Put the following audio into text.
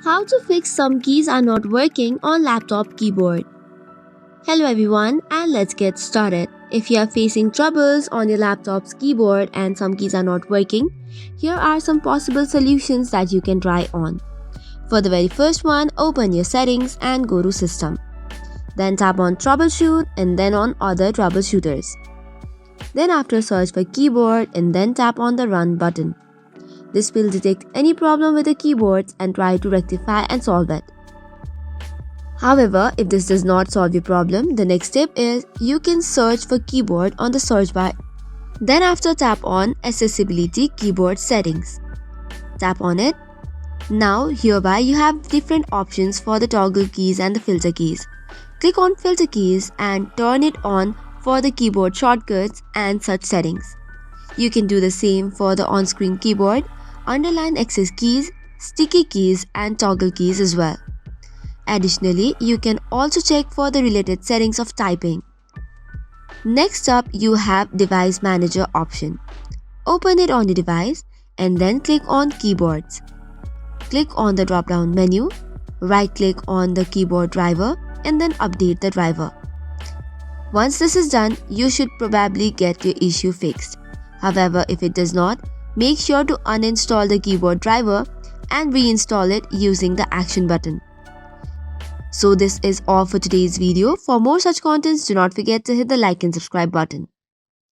How to fix some keys are not working on laptop keyboard. Hello everyone, and let's get started. If you are facing troubles on your laptop's keyboard and some keys are not working, here are some possible solutions that you can try on. For the very first one, open your settings and go to System. Then tap on Troubleshoot and then on Other Troubleshooters. Then after search for keyboard and then tap on the Run button. This will detect any problem with the keyboards and try to rectify and solve it. However, if this does not solve your problem, the next step is you can search for keyboard on the search bar. Then after tap on Accessibility Keyboard Settings. Tap on it. Now hereby you have different options for the toggle keys and the filter keys. Click on filter keys and turn it on for the keyboard shortcuts and such settings. You can do the same for the on-screen keyboard, underline access keys, sticky keys and toggle keys as well. Additionally, you can also check for the related settings of typing. Next up, you have Device Manager option. Open it on your device and then click on Keyboards. Click on the drop-down menu, right-click on the keyboard driver and then update the driver. Once this is done, you should probably get your issue fixed. However, if it does not, make sure to uninstall the keyboard driver and reinstall it using the action button. So this is all for today's video. For more such contents, do not forget to hit the like and subscribe button.